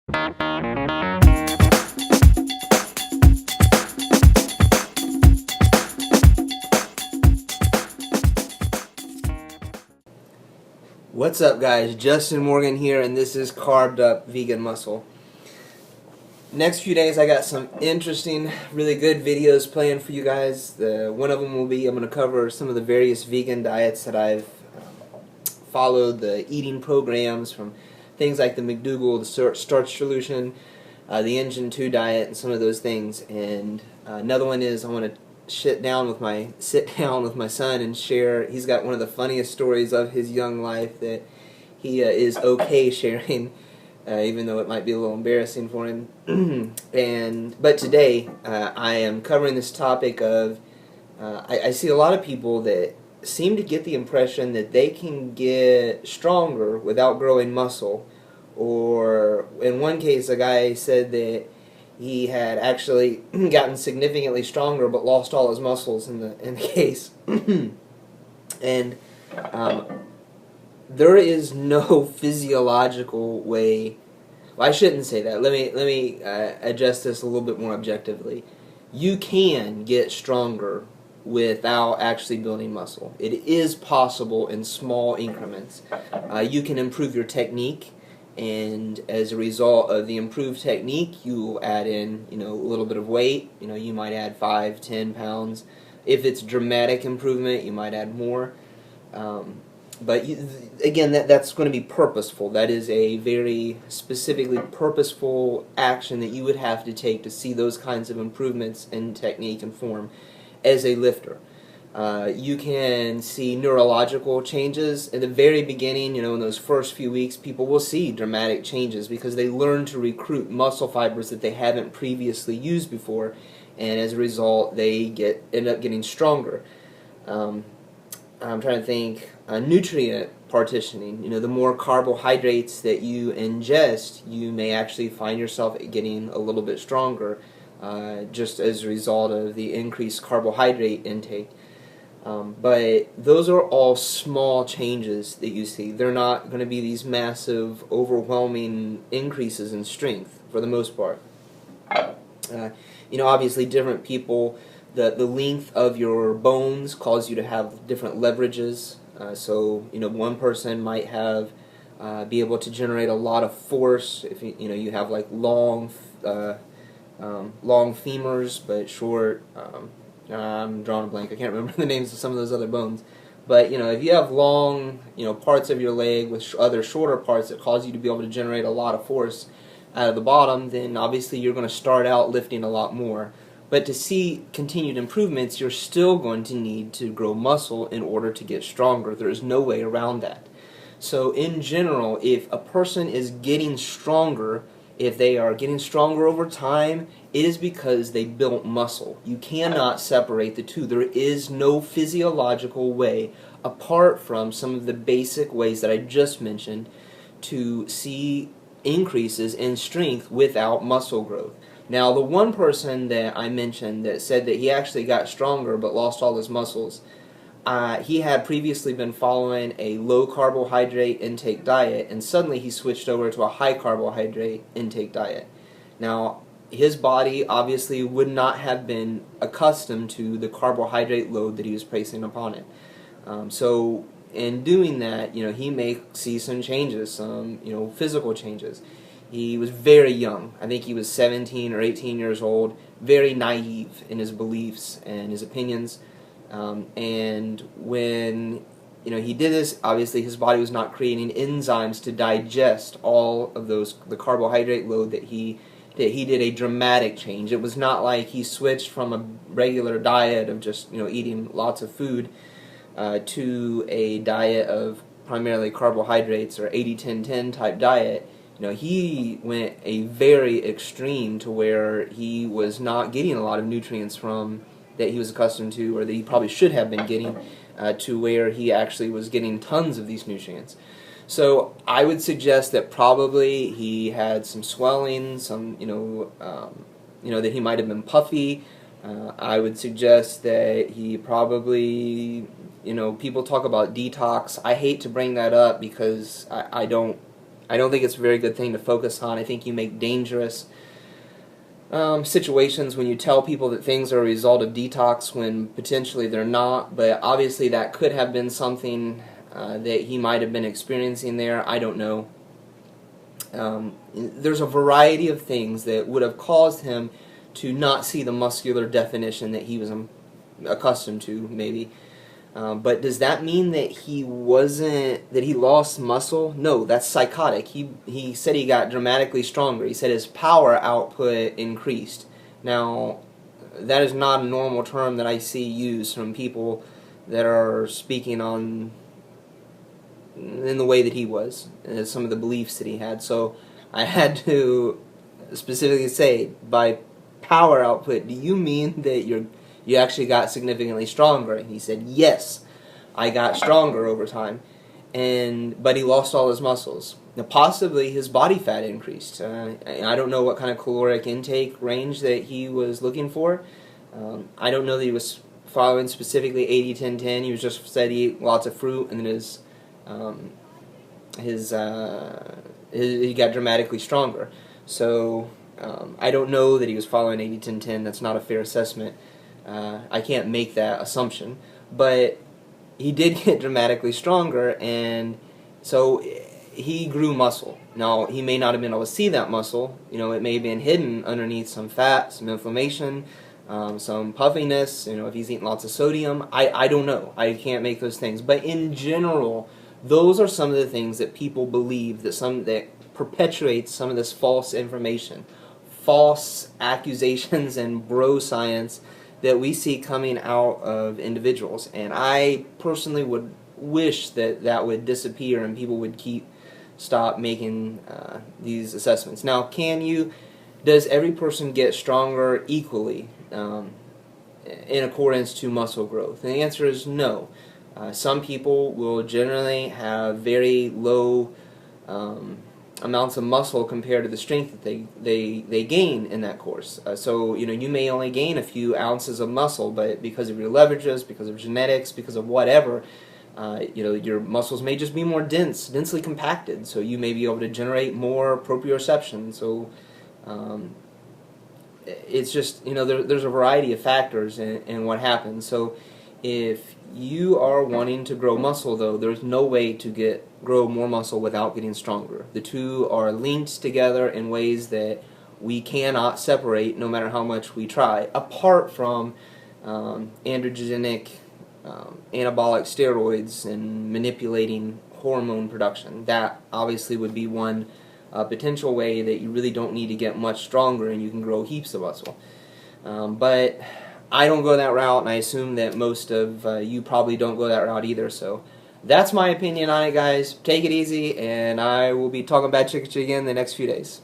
What's up, guys? Justin Morgan here, and this is Carved Up Vegan Muscle. Next few days I got some interesting, really good videos planned for you guys. One of them will be, I'm going to cover some of the various vegan diets that I've followed, the eating programs from things like the McDougall, the starch solution, the Engine 2 diet, and some of those things. And another one is I want to sit down with my son and share. He's got one of the funniest stories of his young life that he is okay sharing, even though it might be a little embarrassing for him. But today I am covering this topic of I see a lot of people that seem to get the impression that they can get stronger without growing muscle, or in one case a guy said that he had actually gotten significantly stronger but lost all his muscles in the case. And there is no physiological way. Well, I shouldn't say that. Let me address this a little bit more objectively. You can get stronger without actually building muscle. It is possible in small increments. You can improve your technique, and as a result of the improved technique, you add in, a little bit of weight. You might add 5, 10 pounds. If it's dramatic improvement, you might add more. But again, that's going to be purposeful. That is a very specifically purposeful action that you would have to take to see those kinds of improvements in technique and form as a lifter. You can see neurological changes at the very beginning. In those first few weeks, people will see dramatic changes because they learn to recruit muscle fibers that they haven't previously used before, and as a result, they end up getting stronger. I'm trying to think. Nutrient partitioning. The more carbohydrates that you ingest, you may actually find yourself getting a little bit stronger, just as a result of the increased carbohydrate intake. But those are all small changes that you see. They're not going to be these massive, overwhelming increases in strength for the most part. Obviously different people, the length of your bones cause you to have different leverages. So one person might have be able to generate a lot of force if you have like long femurs but short. I'm drawing a blank. I can't remember the names of some of those other bones. But if you have long parts of your leg with other shorter parts that cause you to be able to generate a lot of force out of the bottom, then obviously you're going to start out lifting a lot more. But to see continued improvements, you're still going to need to grow muscle in order to get stronger. There's no way around that. So in general, if a person is getting stronger, if they are getting stronger over time, it is because they built muscle. You cannot separate the two. There is no physiological way, apart from some of the basic ways that I just mentioned, to see increases in strength without muscle growth. Now, the one person that I mentioned that said that he actually got stronger but lost all his muscles, he had previously been following a low carbohydrate intake diet, and suddenly he switched over to a high carbohydrate intake diet. Now, his body obviously would not have been accustomed to the carbohydrate load that he was placing upon it. So in doing that, he may see some changes, some physical changes. He was very young. I think he was 17 or 18 years old, very naive in his beliefs and his opinions. And when he did this, obviously his body was not creating enzymes to digest all of the carbohydrate load that he did a dramatic change. It was not like he switched from a regular diet of just eating lots of food to a diet of primarily carbohydrates or 80-10-10 type diet. He went a very extreme to where he was not getting a lot of nutrients from that he was accustomed to, or that he probably should have been getting, to where he actually was getting tons of these nutrients. So I would suggest that probably he had some swelling, some that he might have been puffy. I would suggest that he probably, people talk about detox. I hate to bring that up because I don't I don't think it's a very good thing to focus on. I think you make dangerous situations when you tell people that things are a result of detox when potentially they're not, but obviously that could have been something that he might have been experiencing there. I don't know. There's a variety of things that would have caused him to not see the muscular definition that he was accustomed to, maybe. But does that mean that he lost muscle? No, that's psychotic. He said he got dramatically stronger. He said his power output increased. Now, that is not a normal term that I see used from people that are speaking on in the way that he was, some of the beliefs that he had. So I had to specifically say, by power output, do you mean that you actually got significantly stronger? And he said, yes, I got stronger over time, but he lost all his muscles. Now, possibly his body fat increased. I don't know what kind of caloric intake range that he was looking for. I don't know that he was following specifically 80-10-10. He was just said he ate lots of fruit, and then he got dramatically stronger. So I don't know that he was following 80-10-10. That's not a fair assessment. I can't make that assumption. But he did get dramatically stronger, and so he grew muscle. Now, he may not have been able to see that muscle. It may have been hidden underneath some fat, some inflammation, some puffiness, if he's eating lots of sodium. I don't know. I can't make those things. But in general, those are some of the things that people believe, that perpetuates some of this false information, false accusations and bro science that we see coming out of individuals. And I personally would wish that that would disappear and people would stop making these assessments. Now, does every person get stronger equally in accordance to muscle growth? And the answer is no. Some people will generally have very low amounts of muscle compared to the strength that they gain in that course. So you may only gain a few ounces of muscle, but because of your leverages, because of genetics, because of whatever, your muscles may just be more densely compacted. So you may be able to generate more proprioception. So it's just there's a variety of factors in what happens. So if you are wanting to grow muscle, though, there's no way to grow more muscle without getting stronger. The two are linked together in ways that we cannot separate no matter how much we try, apart from androgenic anabolic steroids and manipulating hormone production. That obviously would be one potential way that you really don't need to get much stronger and you can grow heaps of muscle. But I don't go that route, and I assume that most of you probably don't go that route either. So that's my opinion on it, guys. Take it easy, and I will be talking about chicken again the next few days.